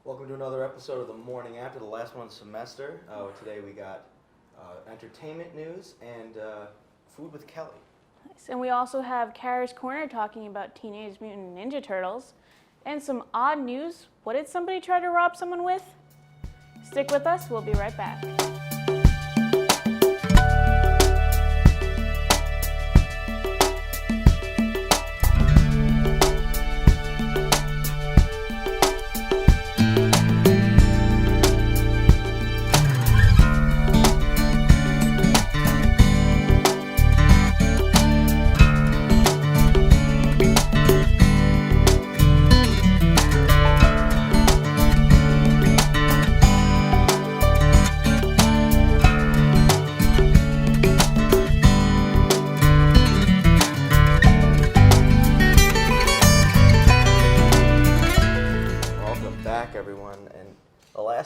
Welcome to another episode of the morning after, the last one of the semester. Today we got entertainment news and food with Kelly. Nice. And we also have Kara's Corner talking about Teenage Mutant Ninja Turtles. And some odd news. What did somebody try to rob someone with? Stick with us, we'll be right back.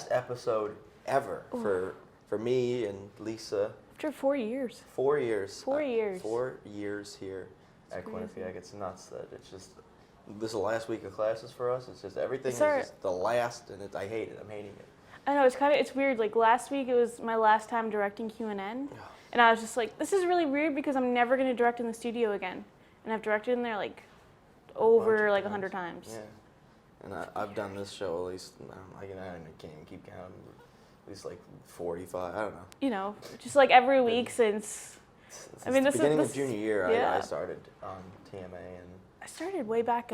Episode ever for me and Lisa. After 4 years. 4 years. 4 years. 4 years here at Quinnipiac. It's nuts that it's just, this is the last week of classes for us. It's just everything is just the last, and I hate it. I'm hating it. I know, it's weird. Like last week it was my last time directing Q&N, and I was just like, this is really weird because I'm never going to direct in the studio again. And I've directed in there like over like 100 times. Yeah. And I've done this show at least, I can't even keep counting, at least like 45, I don't know. You know, just like every week since I mean, the beginning of junior year, I started on TMA. And I started way back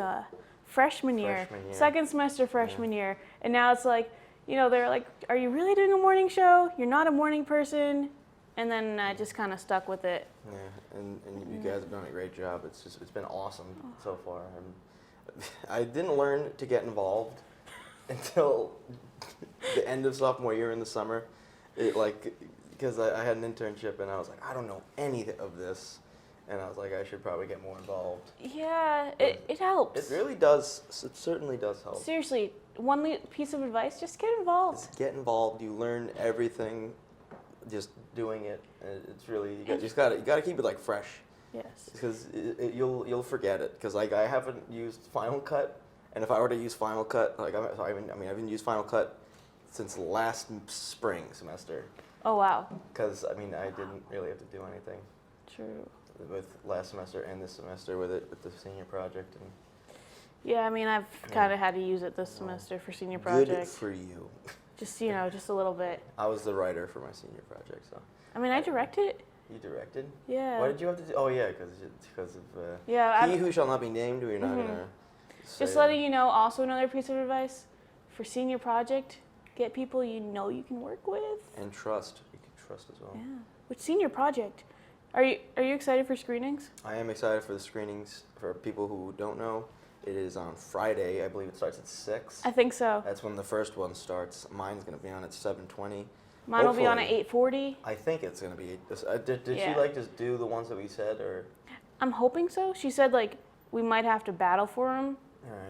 freshman year, second semester freshman year. And now it's like, you know, they're like, are you really doing a morning show? You're not a morning person. And then I just kind of stuck with it. Yeah, and you guys have done a great job. It's been awesome so far. I didn't learn to get involved until the end of sophomore year in the summer. Because I had an internship and I was like, I don't know any of this. And I was like, I should probably get more involved. Yeah, it helps. It really does. It certainly does help. Seriously, one piece of advice, just get involved. Just get involved. You learn everything just doing it. It's really, you gotta keep it like fresh. Yes. Because you'll forget it. Because like I haven't used Final Cut, and if I were to use Final Cut, like I haven't used Final Cut since last spring semester. Oh wow. Because I didn't really have to do anything. True. With last semester and this semester with the senior project and. Yeah, I've kind of had to use it this semester for senior project. Good for you. Just just a little bit. I was the writer for my senior project, so. I directed. You directed? Yeah. Why did you have to do? Oh yeah, because of. Yeah. He who shall not be named. We're not gonna. Just letting you know. Also, another piece of advice for senior project: get people you know you can work with. And trust. You can trust as well. Yeah. With senior project, are you excited for screenings? I am excited for the screenings. For people who don't know, it is on Friday. I believe it starts at 6. I think so. That's when the first one starts. Mine's gonna be on at 7:20. Mine will be on at 8:40. I think it's gonna be. Did she just do the ones that we said, or? I'm hoping so. She said we might have to battle for them.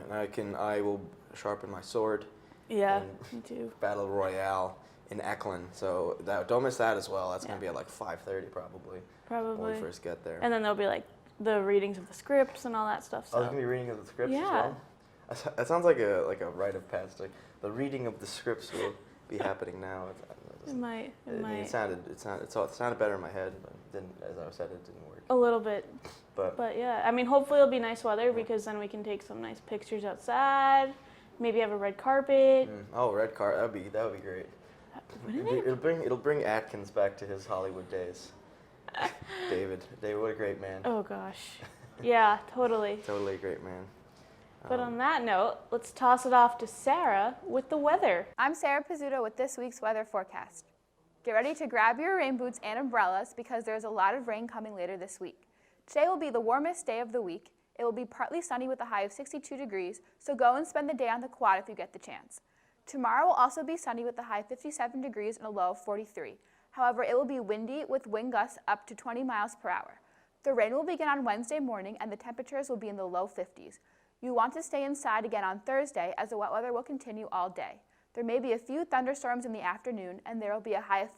All right, I will sharpen my sword. Yeah, me too. Battle Royale in Eklund, so don't miss that as well. That's gonna be at like 5:30 probably. Probably. When we first get there. And then there'll be the readings of the scripts and all that stuff. So. Oh, there's gonna be reading of the scripts as well. That sounds like a rite of passage. The reading of the scripts will be happening now. It might. It sounded better in my head, but didn't, as I said, it didn't work. A little bit. But yeah, hopefully it'll be nice weather because then we can take some nice pictures outside. Maybe have a red carpet. Oh, red carpet. That would be great. It'll bring Atkins back to his Hollywood days. David, what a great man. Oh gosh. Yeah, totally. Totally a great man. But on that note, let's toss it off to Sarah with the weather. I'm Sara Pizzuto with this week's weather forecast. Get ready to grab your rain boots and umbrellas because there's a lot of rain coming later this week. Today will be the warmest day of the week. It will be partly sunny with a high of 62 degrees, so go and spend the day on the quad if you get the chance. Tomorrow will also be sunny with a high of 57 degrees and a low of 43. However, it will be windy with wind gusts up to 20 miles per hour. The rain will begin on Wednesday morning and the temperatures will be in the low 50s. You want to stay inside again on Thursday as the wet weather will continue all day. There may be a few thunderstorms in the afternoon and there will be a high of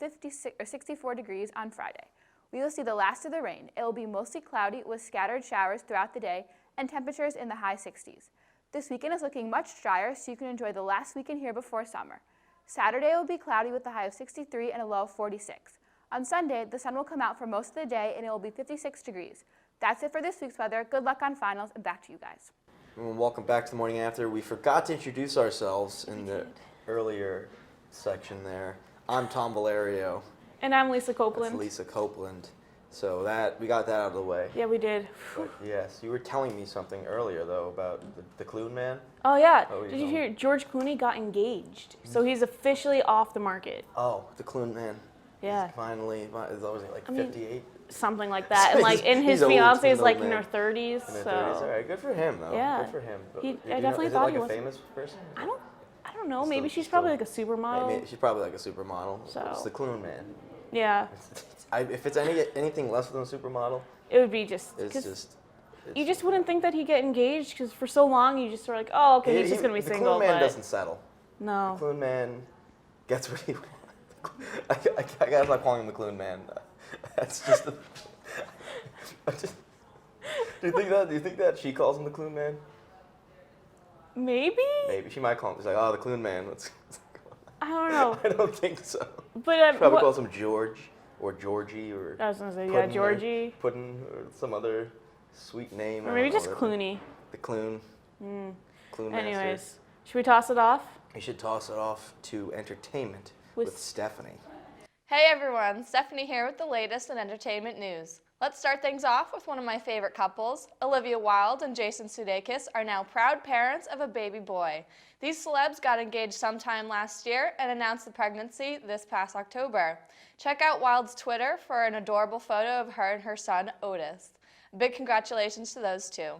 64 degrees on Friday. We will see the last of the rain. It will be mostly cloudy with scattered showers throughout the day and temperatures in the high 60s. This weekend is looking much drier, so you can enjoy the last weekend here before summer. Saturday will be cloudy with a high of 63 and a low of 46. On Sunday, the sun will come out for most of the day and it will be 56 degrees. That's it for this week's weather. Good luck on finals, and back to you guys. And welcome back to the morning after. We forgot to introduce ourselves in the earlier section there. I'm Tom Valerio. And I'm Lisa Copland. That's Lisa Copland. So we got that out of the way. Yeah, we did. But yes, you were telling me something earlier though about the Clune man. Oh yeah. Oh, Did you hear George Clooney got engaged? So he's officially off the market. Oh, the Clune man. Yeah. He's finally, is always like 58? Something like that. And like, and his He's old. fiance He's is an like old in her man. 30s. In their So 30s. All right, good for him though. Yeah. Good for him. But I definitely is thought it he like was. a famous person? I don't know. Still- Maybe she's still- probably like a supermodel. Maybe she's probably like a supermodel. So- It's the Clune man. Yeah. If it's anything less than a supermodel, It would be just it's because just. you just wouldn't think that he'd get engaged because for so long you just were like, oh, okay, he's just gonna be the single. The Clune man But doesn't settle. no. The Clune man gets what he wants. I gotta stop calling him the Clune man. That's just. Do you think that she calls him the Clune man? Maybe. Maybe she might call him. She's like, oh, the Clune man. I don't know. I don't think so. But Probably calls him George or Georgie or. I was gonna say Puddin' Georgie. Puddin' or some other sweet name. Or I maybe don't just know. Clooney. The Clune. Clune master. Anyways, should we toss it off? We should toss it off to entertainment With- with Stephanie. Hey everyone, Stephanie here with the latest in entertainment news. Let's start things off with one of my favorite couples. Olivia Wilde and Jason Sudeikis are now proud parents of a baby boy. These celebs got engaged sometime last year and announced the pregnancy this past October. Check out Wilde's Twitter for an adorable photo of her and her son, Otis. Big congratulations to those two.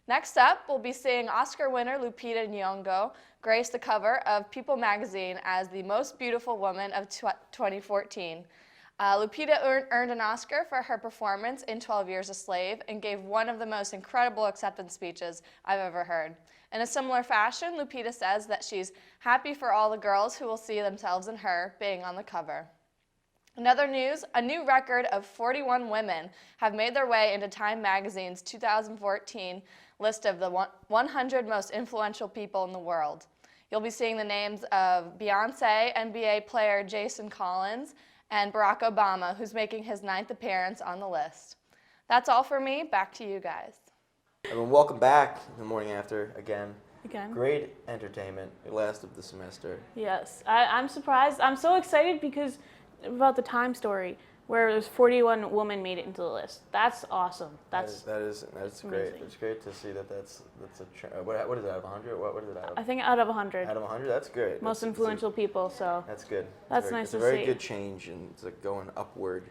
Next up, we'll be seeing Oscar winner Lupita Nyong'o grace the cover of People magazine as the most beautiful woman of 2014. Lupita earned an Oscar for her performance in 12 Years a Slave and gave one of the most incredible acceptance speeches I've ever heard. In a similar fashion, Lupita says that she's happy for all the girls who will see themselves in her being on the cover. In other news, a new record of 41 women have made their way into Time magazine's 2014 list of the 100 most influential people in the world. You'll be seeing the names of Beyonce, NBA player Jason Collins, and Barack Obama, who's making his 9th appearance on the list. That's all for me. Back to you guys. And welcome back in the morning after again. Again. Great entertainment, last of the semester. Yes. I'm surprised. I'm so excited because about the Time story where there's 41 women made it into the list. That's awesome. That's That's great. amazing. It's great to see that's what is it out of 100? What is it out of? I think out of 100. Out of 100, that's great. Most influential people. So That's good. That's nice to It's a very see. good change, and it's like going upward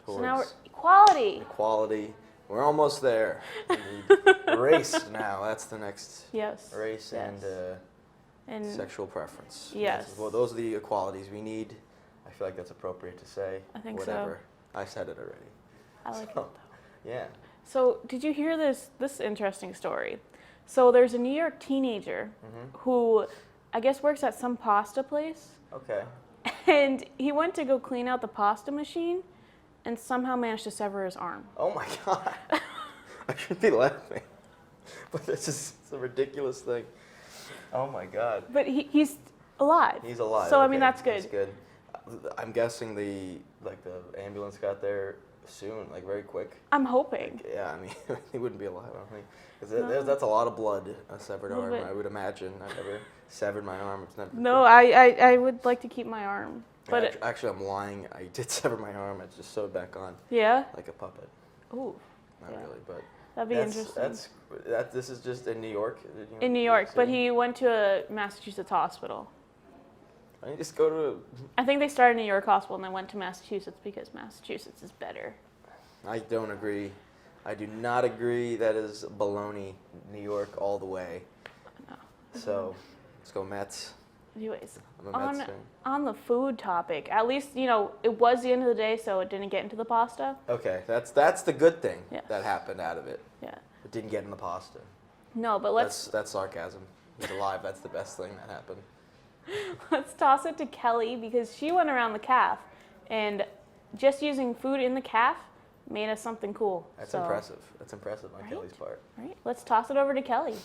towards now we're equality. equality. We're almost there. The race now. That's the next Yes. race Yes. and And sexual preference. Yes. Well, those are the equalities we need. I feel like that's appropriate to say. I think so. Whatever. I said it already. I like it So, though. Yeah. So did you hear this interesting story? So there's a New York teenager who I guess works at some pasta place, Okay. and he went to go clean out the pasta machine and somehow managed to sever his arm. Oh my God. I should be laughing, but it's a ridiculous thing. Oh my God. But he's alive. He's alive. So I mean okay, that's good. That's good. I'm guessing the ambulance got there soon, like very quick. I'm hoping. Yeah, I mean, he wouldn't be alive, I don't think. No. Because that's a lot of blood, a severed Little arm, bit. I would imagine. I've never severed my arm. It's never. No, I would like to keep my arm. But Yeah, actually, I'm lying. I did sever my arm. I just sewed back on yeah. like a puppet. Ooh, Not Yeah. really, but that'd be interesting. This is just in New York. In New York, but City? he went to a Massachusetts hospital. Why don't you just go to? I think they started in New York Hospital and then went to Massachusetts because Massachusetts is better. I don't agree. I do not agree. That is baloney. New York all the way. No. So, let's go Mets. Anyways, I'm a Mets fan. on the food topic, at least, it was the end of the day, so it didn't get into the pasta. Okay, that's the good thing Yes. that happened out of it. Yeah. It didn't get in the pasta. No, but That's sarcasm. He's alive. That's the best thing that happened. let's toss it to Kelly because she went around the calf, and just using food in the calf made us something cool. That's So, impressive. That's impressive on Right? Kelly's part. Right? Let's toss it over to Kelly.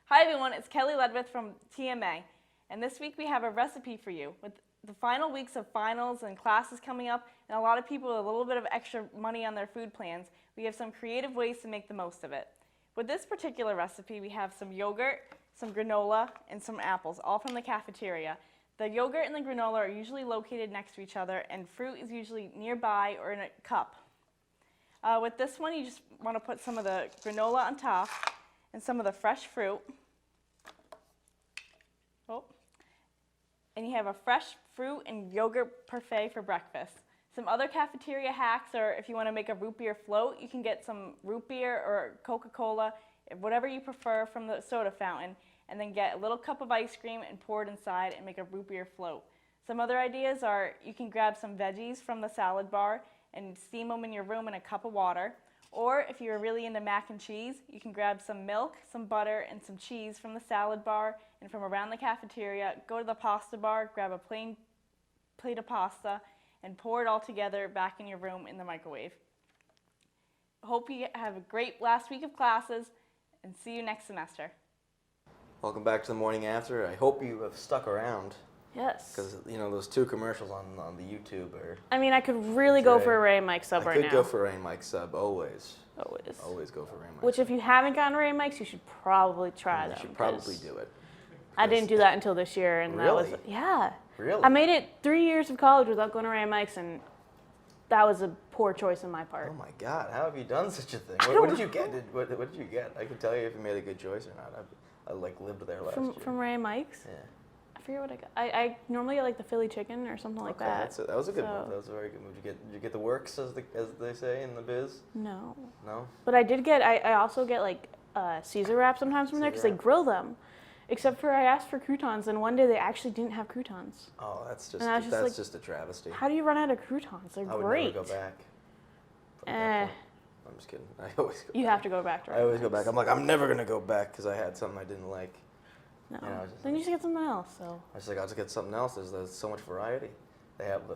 Hi everyone, it's Kelly Ledwith from TMA, and this week we have a recipe for you. With the final weeks of finals and classes coming up, and a lot of people with a little bit of extra money on their food plans, we have some creative ways to make the most of it. With this particular recipe, we have some yogurt, some granola, and some apples, all from the cafeteria. The yogurt and the granola are usually located next to each other, and fruit is usually nearby or in a cup. With this one, you just want to put some of the granola on top and some of the fresh fruit. Oh. And you have a fresh fruit and yogurt parfait for breakfast. Some other cafeteria hacks are if you want to make a root beer float, you can get some root beer or Coca-Cola, whatever you prefer from the soda fountain, and then get a little cup of ice cream and pour it inside and make a root beer float. Some other ideas are you can grab some veggies from the salad bar and steam them in your room in a cup of water. Or if you're really into mac and cheese, you can grab some milk, some butter, and some cheese from the salad bar and from around the cafeteria. Go to the pasta bar, grab a plain plate of pasta, and pour it all together back in your room in the microwave. Hope you have a great last week of classes, and see you next semester. Welcome back to the morning after. I hope you have stuck around. Yes. Because, you know, those two commercials on the YouTube are... I mean, I could really go for a Ray and Mike sub right now. I could go for Ray and Mike sub, always. Always. Always go for Ray and Mike Which, sub. if you haven't gotten Ray and Mike's, you should probably try them. You should probably do it. I didn't do that until this year, and that was... Really? Yeah. Really? I made it 3 years of college without going to Ray and Mike's, and that was a poor choice on my part. Oh my God, how have you done such a thing? What did you get? What did you get? I can tell you if you made a good choice or not. I like lived there last year. From Ray and Mike's? Yeah. I forget what I got. I normally get like the Philly chicken or something like that. That was a good move. That was a very good move. Did you get the works, as they say in the biz? No. No? But I did get, I also get like Caesar wraps sometimes from there because they grill them. Except for I asked for croutons, and one day they actually didn't have croutons. Oh, that's just a travesty. How do you run out of croutons? They're great. I would never go back. I'm just kidding. I always go You back. have to go back to Ray. I always go back. I'm like, I'm never going to go back because I had something I didn't like. No. You know, Then you should get something else. So. I was like, I'll just get something else. There's so much variety. They have the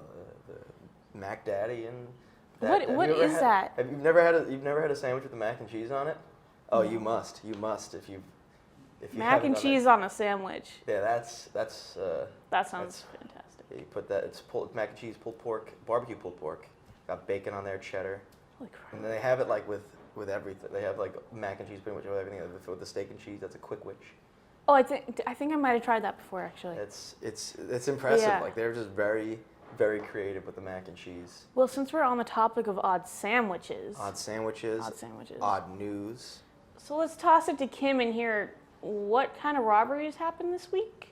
Mac Daddy and that. What is that? You've never had a sandwich with the mac and cheese on it? Oh, you must. You must if you mac and cheese on a sandwich. Yeah, that sounds fantastic. You put that. It's mac and cheese, pulled pork, barbecue pulled pork. Got bacon on there, cheddar. Holy crap. And then they have it like with everything. They have like mac and cheese pretty much with everything. With the steak and cheese, that's a quick witch. Oh, I think I might have tried that before actually. It's impressive. Yeah. Like they're just very, very creative with the mac and cheese. Well, since we're on the topic of odd sandwiches. Odd sandwiches. Odd news. So let's toss it to Kim and hear what kind of robberies happened this week.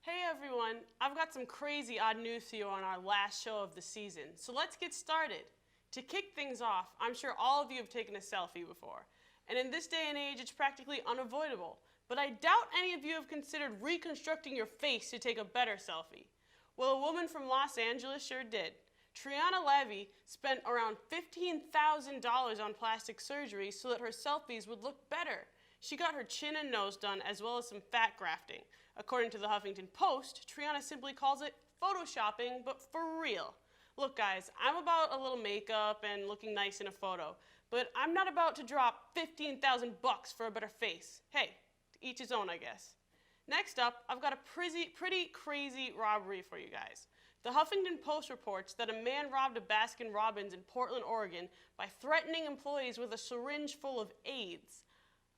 Hey everyone, I've got some crazy odd news for you on our last show of the season. So let's get started. To kick things off, I'm sure all of you have taken a selfie before. And in this day and age, it's practically unavoidable. But I doubt any of you have considered reconstructing your face to take a better selfie. Well, a woman from Los Angeles sure did. Triana Levy spent around $15,000 on plastic surgery so that her selfies would look better. She got her chin and nose done as well as some fat grafting. According to the Huffington Post, Triana simply calls it photoshopping, but for real. Look guys, I'm about a little makeup and looking nice in a photo, but I'm not about to drop $15,000 for a better face. Hey, to each his own, I guess. Next up, I've got a pretty crazy robbery for you guys. The Huffington Post reports that a man robbed a Baskin-Robbins in Portland, Oregon by threatening employees with a syringe full of AIDS.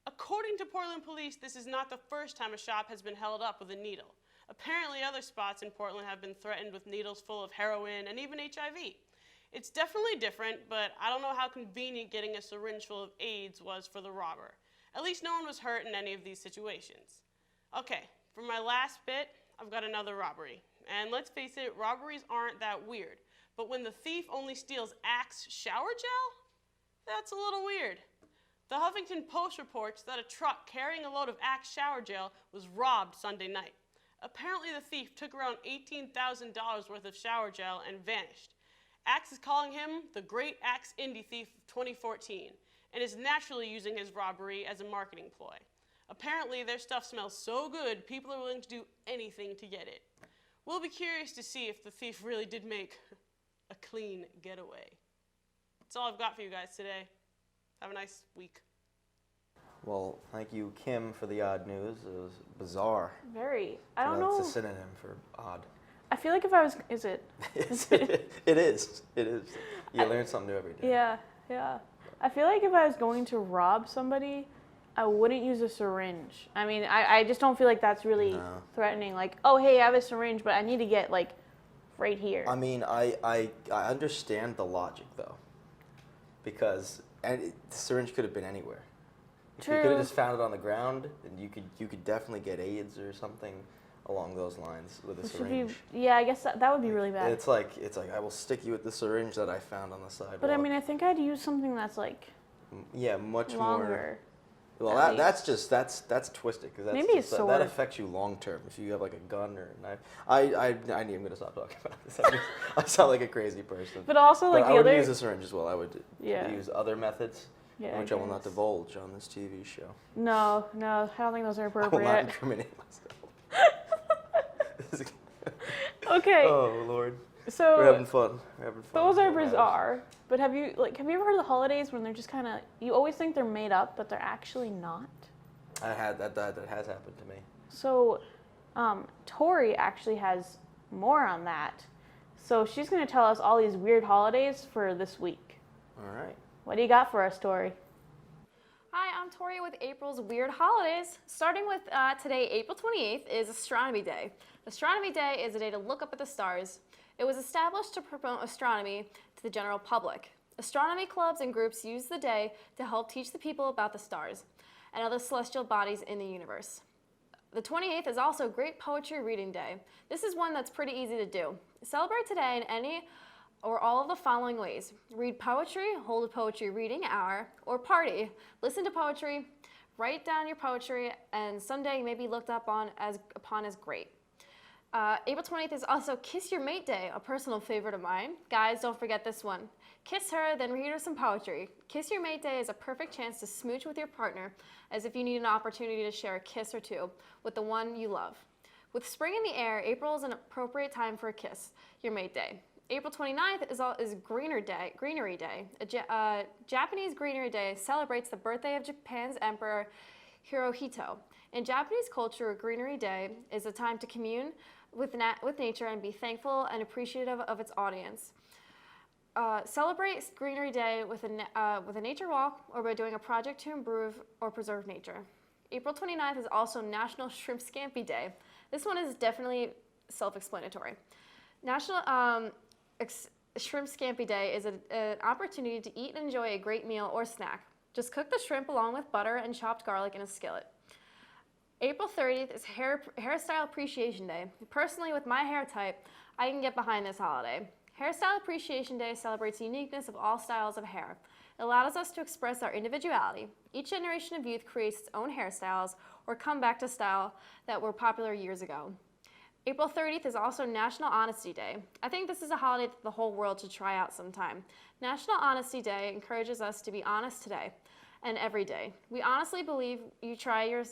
According to Portland police, this is not the first time a shop has been held up with a needle. Apparently, other spots in Portland have been threatened with needles full of heroin and even HIV. It's definitely different, but I don't know how convenient getting a syringe full of AIDS was for the robber. At least no one was hurt in any of these situations. Okay, for my last bit, I've got another robbery. And let's face it, robberies aren't that weird. But when the thief only steals Axe shower gel? That's a little weird. The Huffington Post reports that a truck carrying a load of Axe shower gel was robbed Sunday night. Apparently the thief took around $18,000 worth of shower gel and vanished. Axe is calling him the Great Axe Indie Thief of 2014 and is naturally using his robbery as a marketing ploy. Apparently their stuff smells so good, people are willing to do anything to get it. We'll be curious to see if the thief really did make a clean getaway. That's all I've got for you guys today. Have a nice week. Well, thank you, Kim, for the odd news. It was bizarre. Very. I don't That's know. a synonym for odd. I feel like if I was, is it? It is. It is. You learn something new every day. Yeah, yeah. I feel like if I was going to rob somebody, I wouldn't use a syringe. I mean, I just don't feel like that's really threatening. Like, oh, hey, I have a syringe, but I need to get, like, right here. I mean, I understand the logic, though. Because the syringe could have been anywhere. True. You could have just found it on the ground, and you could definitely get AIDS or something along those lines with a syringe. Yeah, I guess that would be really bad. It's like I will stick you with the syringe that I found on the sidewalk. But I mean, I think I'd use something that's like much longer. Well, that's twisted because Maybe a sword. that affects you long term. If you have like a gun or a knife, I'm gonna stop talking about this. I sound like a crazy person. But also, like, I would use a syringe as well. I would use other methods, which I will not divulge on this TV show. No, I don't think those are I appropriate. will not incriminate myself. Okay. Oh Lord. So We're having fun. those are bizarre. But have you ever heard of the holidays when they're just kind of, you always think they're made up, but they're actually not? That has happened to me. So, Tori actually has more on that. So she's going to tell us all these weird holidays for this week. All right. What do you got for us, Tori? Hi, I'm Tori with April's Weird Holidays. Starting with today, April 28th, is Astronomy Day. Astronomy Day is a day to look up at the stars. It was established to promote astronomy to the general public. Astronomy clubs and groups use the day to help teach the people about the stars and other celestial bodies in the universe. The 28th is also Great Poetry Reading Day. This is one that's pretty easy to do. Celebrate today in any or all of the following ways: read poetry, hold a poetry reading hour, or party. Listen to poetry, write down your poetry, and someday you may be looked upon as great. April 20th is also Kiss Your Mate Day, a personal favorite of mine. Guys, don't forget this one. Kiss her, then read her some poetry. Kiss Your Mate Day is a perfect chance to smooch with your partner, as if you need an opportunity to share a kiss or two with the one you love. With spring in the air, April is an appropriate time for a Kiss Your Mate Day. April 29th is Greenery Day. A Japanese Greenery Day celebrates the birthday of Japan's Emperor Hirohito. In Japanese culture, Greenery Day is a time to commune with nature and be thankful and appreciative of its audience. Celebrate Greenery Day with a nature walk or by doing a project to improve or preserve nature. April 29th is also National Shrimp Scampi Day. This one is definitely self-explanatory. National Shrimp Scampi Day is an opportunity to eat and enjoy a great meal or snack. Just cook the shrimp along with butter and chopped garlic in a skillet. April 30th is Hairstyle Appreciation Day. Personally, with my hair type, I can get behind this holiday. Hairstyle Appreciation Day celebrates the uniqueness of all styles of hair. It allows us to express our individuality. Each generation of youth creates its own hairstyles or come back to style that were popular years ago. April 30th is also National Honesty Day. I think this is a holiday that the whole world should try out sometime. National Honesty Day encourages us to be honest today and every day. We honestly believe you try your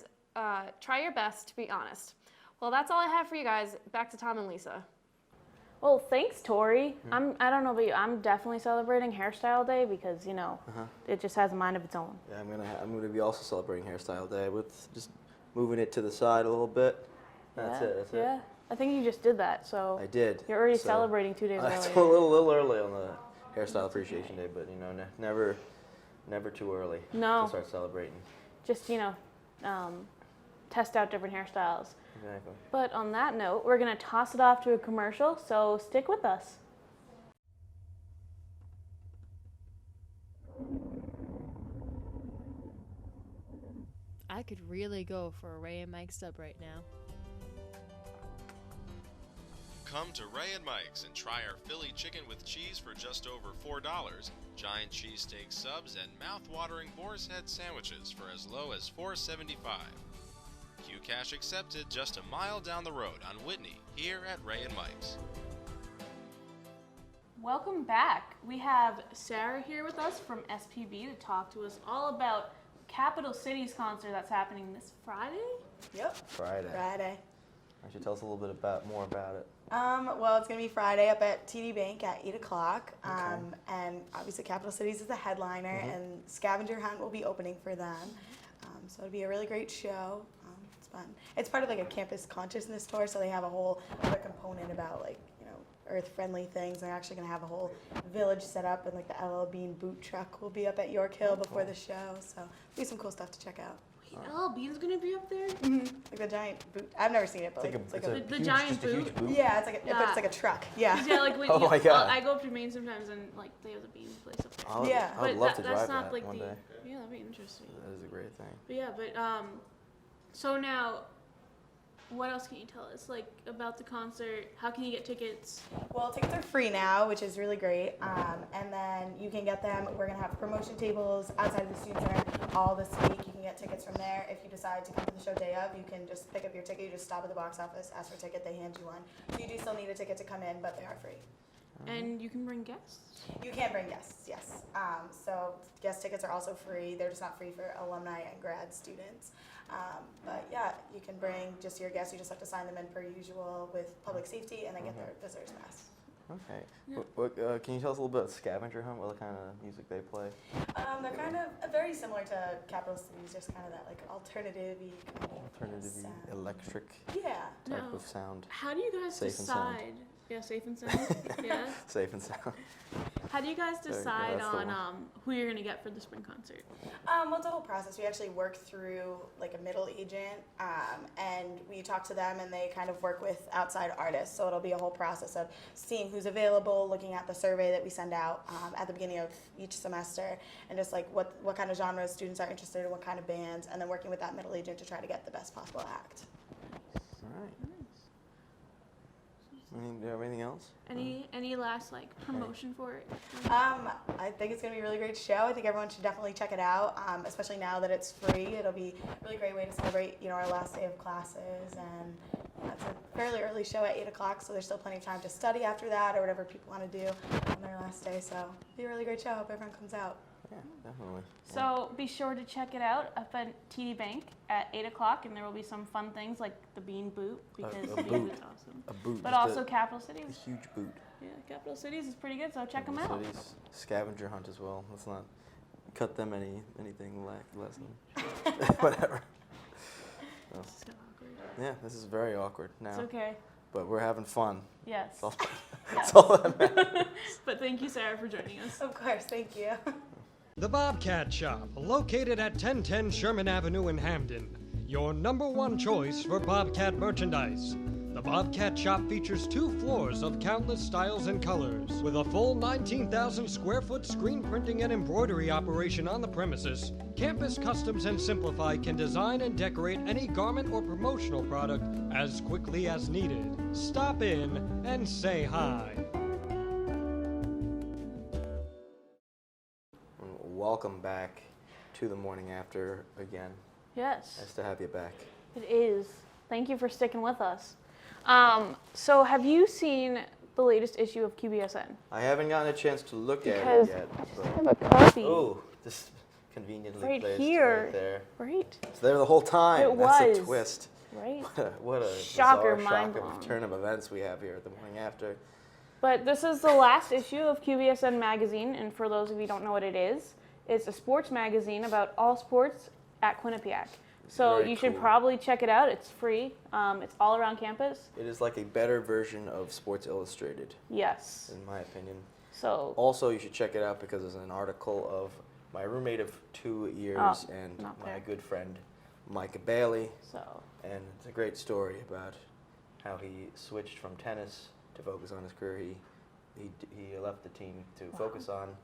best to be honest. Well, that's all I have for you guys. Back to Tom and Lisa. Well, thanks, Tori. I don't know about you. I'm definitely celebrating Hairstyle Day because, it just has a mind of its own. Yeah, I'm gonna be also celebrating Hairstyle Day with just moving it to the side a little bit. That's it. Yeah. I think you just did that, so I did. You're already celebrating 2 days It's earlier. a little early on the Hairstyle Appreciation Day, but never too early No. to start celebrating. Just, test out different hairstyles. Exactly. But on that note, we're going to toss it off to a commercial, so stick with us. I could really go for a Ray and Mike sub right now. Come to Ray and Mike's and try our Philly chicken with cheese for just over $4, giant cheesesteak subs, and mouth-watering boar's head sandwiches for as low as $4.75. Q-Cash accepted just a mile down the road on Whitney, here at Ray and Mike's. Welcome back. We have Sarah here with us from SPB to talk to us all about Capital Cities concert that's happening this Friday. Yep. Friday. Friday. Why don't you tell us a little bit more about it? Well, it's going to be Friday up at TD Bank at 8 o'clock. Okay. And obviously Capital Cities is the headliner, and Scavenger Hunt will be opening for them. So it'll be a really great show. It's fun. It's part of like a campus consciousness tour, so they have a whole other component about like, earth-friendly things. They're actually going to have a whole village set up, and like the LL Bean boot truck will be up at York Hill before the show. So there'll be some cool stuff to check out. LL Bean's gonna be up there? Like the giant boot. I've never seen it, but the giant boot. Yeah, it's like but it's like a truck. Yeah. Yeah, like when my God. I go up to Maine sometimes and like they have the Bean place up there. I would love to drive that's not that like one day. Yeah, that'd be interesting. That is a great thing. But yeah, so now, what else can you tell us, like, about the concert? How can you get tickets? Well, tickets are free now, which is really great. And then you can get them. We're going to have promotion tables outside of the Student Center all this week. You can get tickets from there. If you decide to come to the show day of, you can just pick up your ticket. You just stop at the box office, ask for a ticket, they hand you one. So you do still need a ticket to come in, but they are free. And you can bring guests? You can bring guests, yes. So guest tickets are also free. They're just not free for alumni and grad students. But yeah, you can bring just your guests. You just have to sign them in per usual with public safety and then get their visitor's pass. Okay. Yeah. Can you tell us a little bit about Scavenger Hunt? What kind of music they play? They're kind of very similar to Capital Cities, just kind of that like alternative-y kind of sound. Electric type of sound. How do you guys Safe and sound. decide? Yeah, safe and sound. Yeah. Safe and sound. How do you guys decide that's the on one. who you're gonna get for the spring concert? Well, it's a whole process. We actually work through like a middle agent, and we talk to them, and they kind of work with outside artists. So it'll be a whole process of seeing who's available, looking at the survey that we send out at the beginning of each semester, and just like what kind of genres students are interested in, what kind of bands, and then working with that middle agent to try to get the best possible act. All right. Do you have anything else? Any last like promotion for it? I think it's going to be a really great show. I think everyone should definitely check it out, especially now that it's free. It'll be a really great way to celebrate, our last day of classes, and it's a fairly early show at 8 o'clock, so there's still plenty of time to study after that or whatever people want to do on their last day. So it'll be a really great show. I hope everyone comes out. Yeah, definitely. So be sure to check it out up at TD Bank at 8 o'clock, and there will be some fun things like the Bean Boot, because the Bean Boot's awesome. A boot. But also Capital Cities. A huge boot. Yeah, Capital Cities is pretty good, so check them out. Cities, Scavenger Hunt as well. Let's not cut them anything less than whatever. No. It's so awkward. Yeah, this is very awkward now. It's okay. But we're having fun. Yes. That's all that matters. But thank you, Sarah, for joining us. Of course, thank you. The Bobcat Shop, located at 1010 Sherman Avenue in Hamden. Your #1 choice for Bobcat merchandise. The Bobcat Shop features 2 floors of countless styles and colors. With a full 19,000 square foot screen printing and embroidery operation on the premises, Campus Customs and Simplify can design and decorate any garment or promotional product as quickly as needed. Stop in and say hi. Welcome back to the morning after again. Yes. Nice to have you back. It is. Thank you for sticking with us. So have you seen the latest issue of QBSN? I haven't gotten a chance to look at Because it yet. I just have a copy. Oh, this conveniently Right placed here. right there. Right. It's there the whole time. It That's was. a twist. Right. What a Shocker, bizarre, mind-blown. shocking turn of events we have here at the morning after. But this is the last issue of QBSN magazine, and for those of you who don't know what it is, it's a sports magazine about all sports at Quinnipiac. So Very you should cool. probably check it out. It's free. It's all around campus. It is like a better version of Sports Illustrated, Yes. in my opinion. So Also, you should check it out because there's an article of my roommate of 2 years Oh, and not my fair. good friend Micah Bailey, so and it's a great story about how he switched from tennis to focus on his career. He left the team to focus on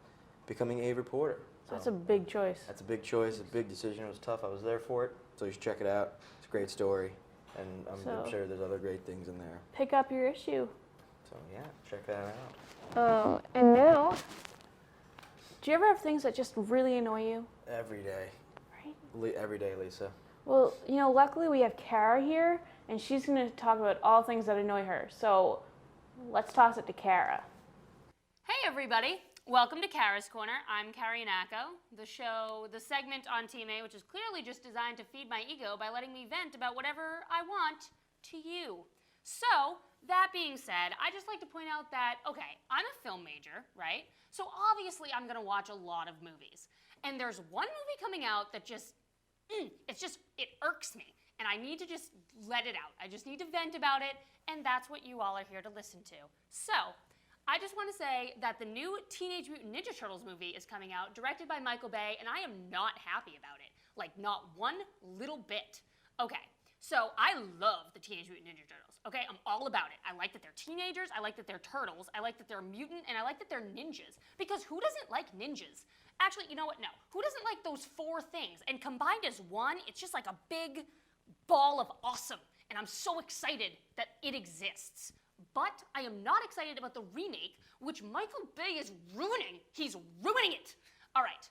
becoming a reporter. So that's a big choice. that's a big choice, a big decision. It was tough. I was there for it, so you should check it out. It's a great story, and I'm So- sure there's other great things in there. Pick up your issue. So yeah, check that out. And now, do you ever have things that just really annoy you? Every day. Right. Every day, Lisa. Well, luckily we have Kara here, and she's going to talk about all things that annoy her. So let's toss it to Kara. Hey everybody, welcome to Kara's Corner. I'm Carrie Anako, the segment on Team A, which is clearly just designed to feed my ego by letting me vent about whatever I want to you. So, that being said, I just like to point out that, okay, I'm a film major, right? So obviously I'm gonna watch a lot of movies. And there's one movie coming out that just it irks me. And I need to just let it out. I just need to vent about it, and that's what you all are here to listen to. So, I just want to say that the new Teenage Mutant Ninja Turtles movie is coming out, directed by Michael Bay, and I am not happy about it. Like, not one little bit. Okay, so I love the Teenage Mutant Ninja Turtles. Okay, I'm all about it. I like that they're teenagers, I like that they're turtles, I like that they're mutant, and I like that they're ninjas. Because who doesn't like ninjas? Actually, you know what? No. Who doesn't like those 4 things? And combined as one, it's just like a big ball of awesome. And I'm so excited that it exists. But I am not excited about the remake, which Michael Bay is ruining. He's ruining it. All right.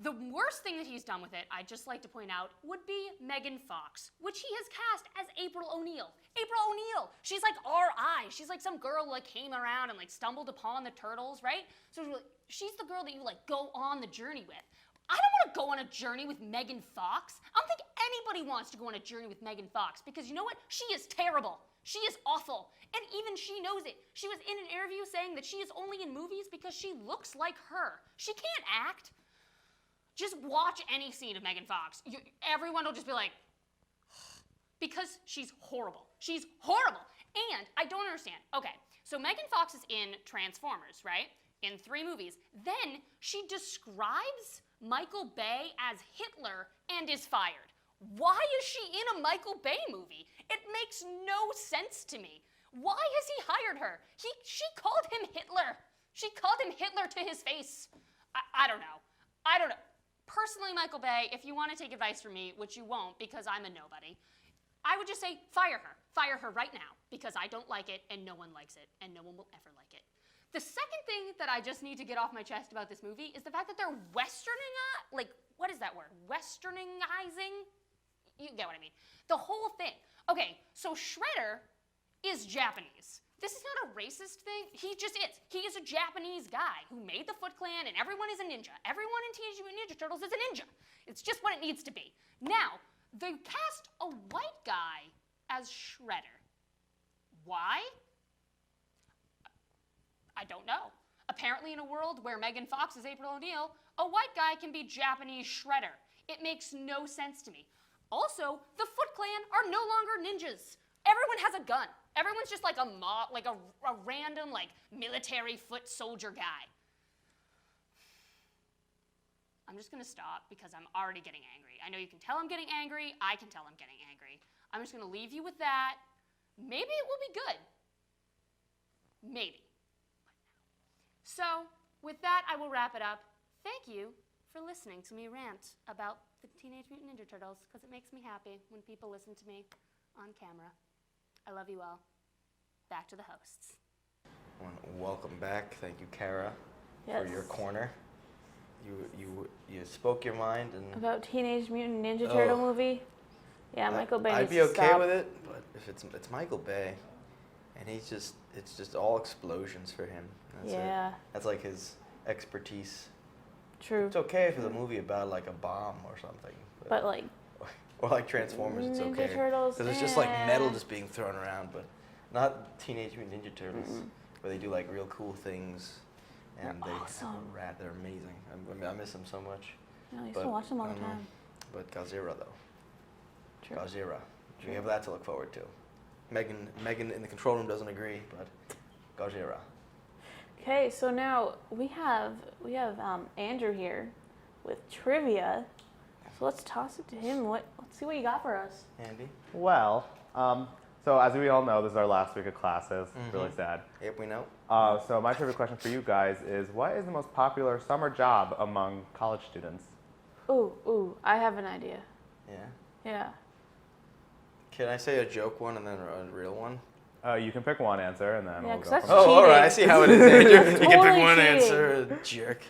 The worst thing that he's done with it, I'd just like to point out, would be Megan Fox, which he has cast as April O'Neil. April O'Neil! She's like R.I. She's like some girl who like came around and like stumbled upon the turtles, right? So she's the girl that you like go on the journey with. I don't want to go on a journey with Megan Fox. I don't think anybody wants to go on a journey with Megan Fox because you know what? She is terrible. She is awful. And even she knows it. She was in an interview saying that she is only in movies because she looks like her. She can't act. Just watch any scene of Megan Fox. Everyone will just be like, because she's horrible. She's horrible. And I don't understand. Okay, so Megan Fox is in Transformers, right? In 3 movies. Then she describes Michael Bay as Hitler and is fired. Why is she in a Michael Bay movie? It makes no sense to me. Why has he hired her? She called him Hitler. She called him Hitler to his face. I don't know. I don't know. Personally, Michael Bay, if you want to take advice from me, which you won't because I'm a nobody, I would just say fire her. Fire her right now because I don't like it and no one likes it and no one will ever like it. The second thing that I just need to get off my chest about this movie is the fact that they're westerning, like, what is that word? Westernizing? You get what I mean. The whole thing. Okay, so Shredder is Japanese. This is not a racist thing. He just is. He is a Japanese guy who made the Foot Clan, and everyone is a ninja. Everyone in Teenage Mutant Ninja Turtles is a ninja. It's just what it needs to be. Now, they cast a white guy as Shredder. Why? I don't know. Apparently in a world where Megan Fox is April O'Neil, a white guy can be Japanese Shredder. It makes no sense to me. Also, the Foot Clan are no longer ninjas. Everyone has a gun. Everyone's just like a random like military foot soldier guy. I'm just gonna stop because I'm already getting angry. I know you can tell I'm getting angry. I can tell I'm getting angry. I'm just gonna leave you with that. Maybe it will be good. Maybe. So with that, I will wrap it up. Thank you for listening to me rant about the Teenage Mutant Ninja Turtles because it makes me happy when people listen to me on camera. I love you all. Back to the hosts. Welcome back. Thank you, Kara, Yes. for your corner. You spoke your mind and About Teenage Mutant Ninja Turtle movie? Yeah, Michael Bay I'd needs be to okay stop. with it, but if it's Michael Bay, and it's just all explosions for him. That's Yeah. it. That's like his expertise. True. It's okay if it's a movie about like a bomb or something. But like, or like Transformers, it's Ninja okay. Turtles, Because it's just like metal just being thrown around, but not Teenage Mutant Ninja Turtles, where they do like real cool things, and They're they awesome. they're amazing. I miss them so much. Yeah, I used But to watch them all I the don't know. time. But Godzilla though. True. Godzilla. We have that to look forward to. Megan in the control room doesn't agree, but Godzilla. Okay, so now we have Andrew here with trivia. So let's toss it to him. Let's see what you got for us. Andy? Well, so as we all know, this is our last week of classes. Really sad. Yep, we know. So my trivia question for you guys is, what is the most popular summer job among college students? Ooh, I have an idea. Yeah. Yeah. Can I say a joke one and then a real one? You can pick one answer, and then Yeah, we'll 'cause go that's from there. Oh, all right. I see how it is, Andrew. You can pick Totally one cheating. answer, jerk.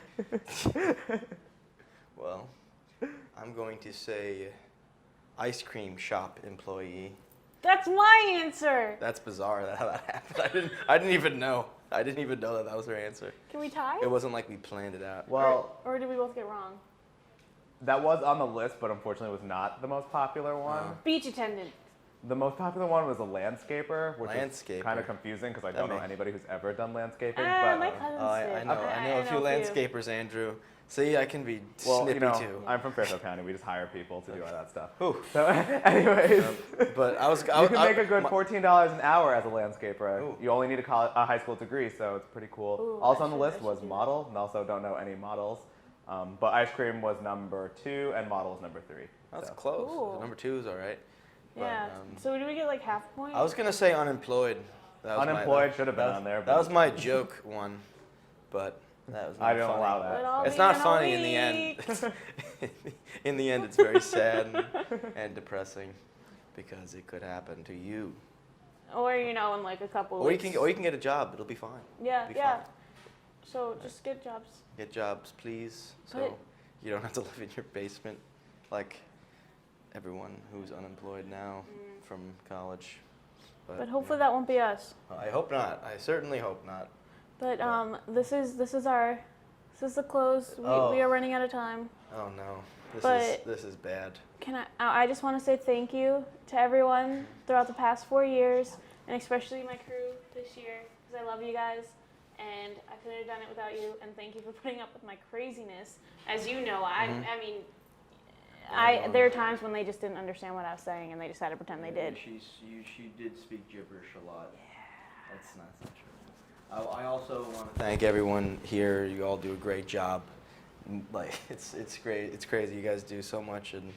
Well, I'm going to say ice cream shop employee. That's my answer. That's bizarre how that happened. I didn't even know. I didn't even know that was her answer. Can we tie? It wasn't like we planned it out. Well, Or did we both get it wrong? that was on the list, but unfortunately was not the most popular one. Beach attendant. The most popular one was a landscaper, which is Landscaper. kind of confusing because I don't know anybody who's ever done landscaping. My cousins I did. know a few landscapers, Andrew. See, I can be snippy too. I'm from Fairfield County. We just hire people to do all that stuff. Ooh. So, anyways, but you can make a good $14 an hour as a landscaper. Ooh. You only need a high school degree, so it's pretty cool. Ooh, Also on the list was model, and also don't know any models. But ice cream was number 2, and model was number 3. That's so. close. Cool. Number 2 is all right. Yeah. So do we get like half a point? I was gonna say unemployed. That was Unemployed should have been on there. That was my joke one, but that was not I don't funny. allow that. It's not funny in the end. In the end, it's very sad and depressing because it could happen to you. Or in like a couple Or weeks. you can get a job. It'll be fine. Yeah, It'll be yeah. fine. So just get jobs. Get jobs, please, so But- you don't have to live in your basement like everyone who's unemployed now from college. But hopefully that won't be us. I hope not. I certainly hope not. But this is the close. We are running out of time. Oh no, But- this is bad. I just want to say thank you to everyone throughout the past 4 years, and especially my crew this year, because I love you guys, and I couldn't have done it without you. And thank you for putting up with my craziness. As you know, I mean, there are times when they just didn't understand what I was saying, and they just had to pretend they did. She did speak gibberish a lot. Yeah. That's not true. I also want to thank everyone here. You all do a great job. Like it's great. It's crazy. You guys do so much, and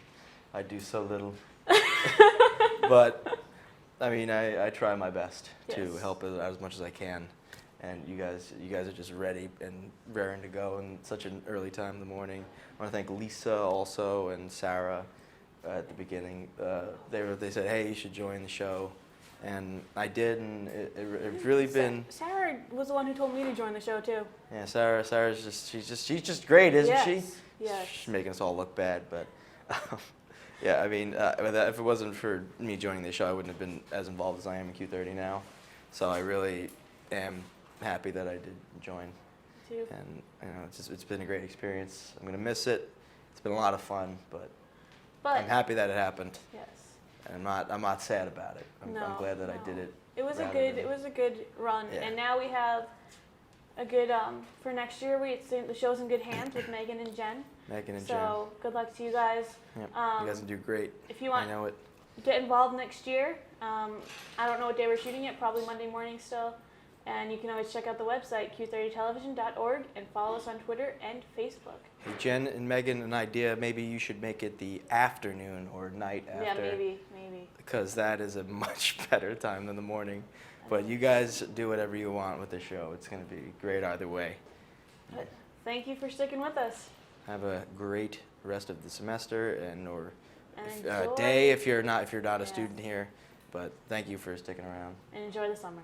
I do so little. But I mean, I try my best to help as much as I can. And you guys are just ready and raring to go in such an early time in the morning. I want to thank Lisa also and Sara at the beginning. They said, hey, you should join the show. And I did, and it's really been. Sarah was the one who told me to join the show too. Yeah, Sarah's she's just great, isn't she? Yes. She's making us all look bad, but yeah, I mean, if it wasn't for me joining the show, I wouldn't have been as involved as I am in Q30 now. So I really am happy that I did join. Too. And it's been a great experience. I'm gonna miss it. It's been a lot of fun, but But I'm happy that it happened. yes. And I'm not sad about it. I'm glad that I did it. It was rather a good run, Yeah. and now we have a good for next year. The show's in good hands with Megan and Jen. Megan and Jen. So good luck to you guys. Yep. You guys will do great. If you want, I know it. get involved next year. I don't know what day we're shooting it. Probably Monday morning still. And you can always check out the website q30television.org and follow us on Twitter and Facebook. Hey, Jen and Megan, an idea. Maybe you should make it the afternoon or night after. Yeah, maybe. Because that is a much better time than the morning. But you guys do whatever you want with the show. It's going to be great either way. But thank you for sticking with us. Have a great rest of the semester and enjoy. day if you're not a student here. But thank you for sticking around. And enjoy the summer.